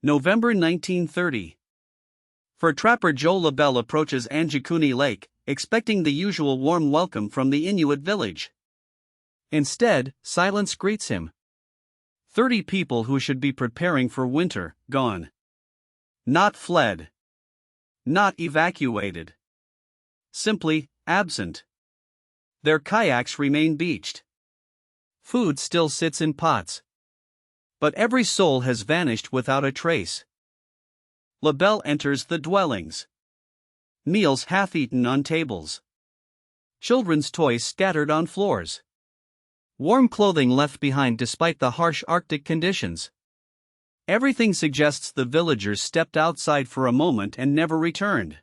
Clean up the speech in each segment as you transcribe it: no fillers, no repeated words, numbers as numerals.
November 1930. Fur trapper Joe LaBelle approaches Angikuni Lake, expecting the usual warm welcome from the Inuit village. Instead, silence greets him. 30 people who should be preparing for winter, gone. Not fled. Not evacuated. Simply, absent. Their kayaks remain beached. Food still sits in pots. But every soul has vanished without a trace. LaBelle enters the dwellings. Meals half-eaten on tables. Children's toys scattered on floors. Warm clothing left behind despite the harsh Arctic conditions. Everything suggests the villagers stepped outside for a moment and never returned.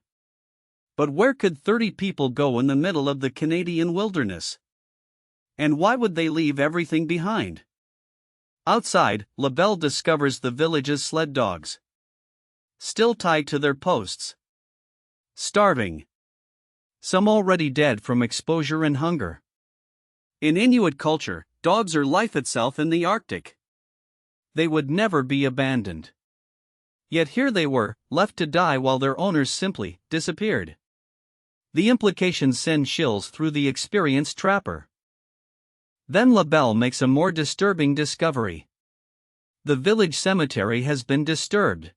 But where could 30 people go in the middle of the Canadian wilderness? And why would they leave everything behind? Outside, LaBelle discovers the village's sled dogs. Still tied to their posts. Starving. Some already dead from exposure and hunger. In Inuit culture, dogs are life itself in the Arctic. They would never be abandoned. Yet here they were, left to die while their owners simply disappeared. The implications send chills through the experienced trapper. Then LaBelle makes a more disturbing discovery. The village cemetery has been disturbed.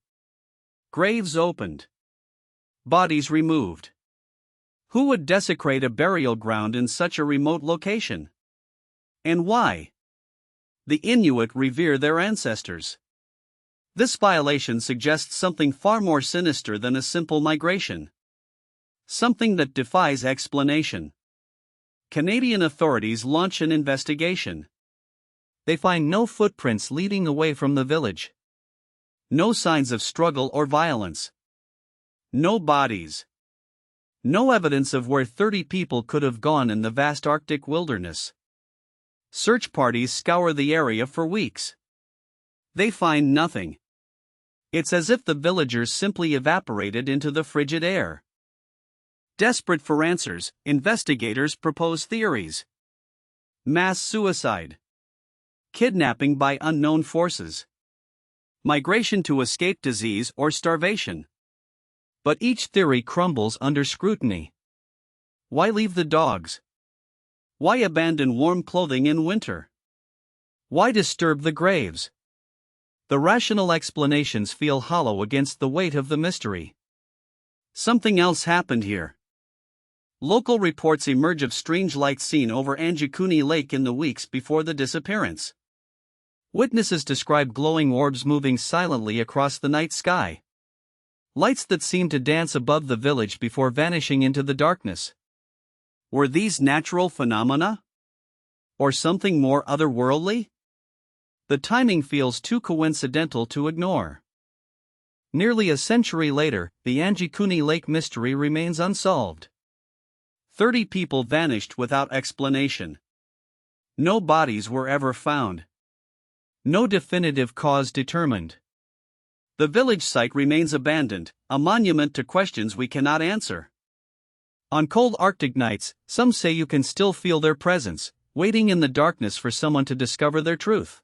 Graves opened. Bodies removed. Who would desecrate a burial ground in such a remote location? And why? The Inuit revere their ancestors. This violation suggests something far more sinister than a simple migration. Something that defies explanation. Canadian authorities launch an investigation. They find no footprints leading away from the village. No signs of struggle or violence. No bodies. No evidence of where 30 people could have gone in the vast Arctic wilderness. Search parties scour the area for weeks. They find nothing. It's as if the villagers simply evaporated into the frigid air. Desperate for answers, investigators propose theories. Mass suicide. Kidnapping by unknown forces. Migration to escape disease or starvation. But each theory crumbles under scrutiny. Why leave the dogs? Why abandon warm clothing in winter? Why disturb the graves? The rational explanations feel hollow against the weight of the mystery. Something else happened here. Local reports emerge of strange lights seen over Angikuni Lake in the weeks before the disappearance. Witnesses describe glowing orbs moving silently across the night sky. Lights that seem to dance above the village before vanishing into the darkness. Were these natural phenomena? Or something more otherworldly? The timing feels too coincidental to ignore. Nearly a century later, the Angikuni Lake mystery remains unsolved. 30 people vanished without explanation. No bodies were ever found. No definitive cause determined. The village site remains abandoned, a monument to questions we cannot answer. On cold Arctic nights, some say you can still feel their presence, waiting in the darkness for someone to discover their truth.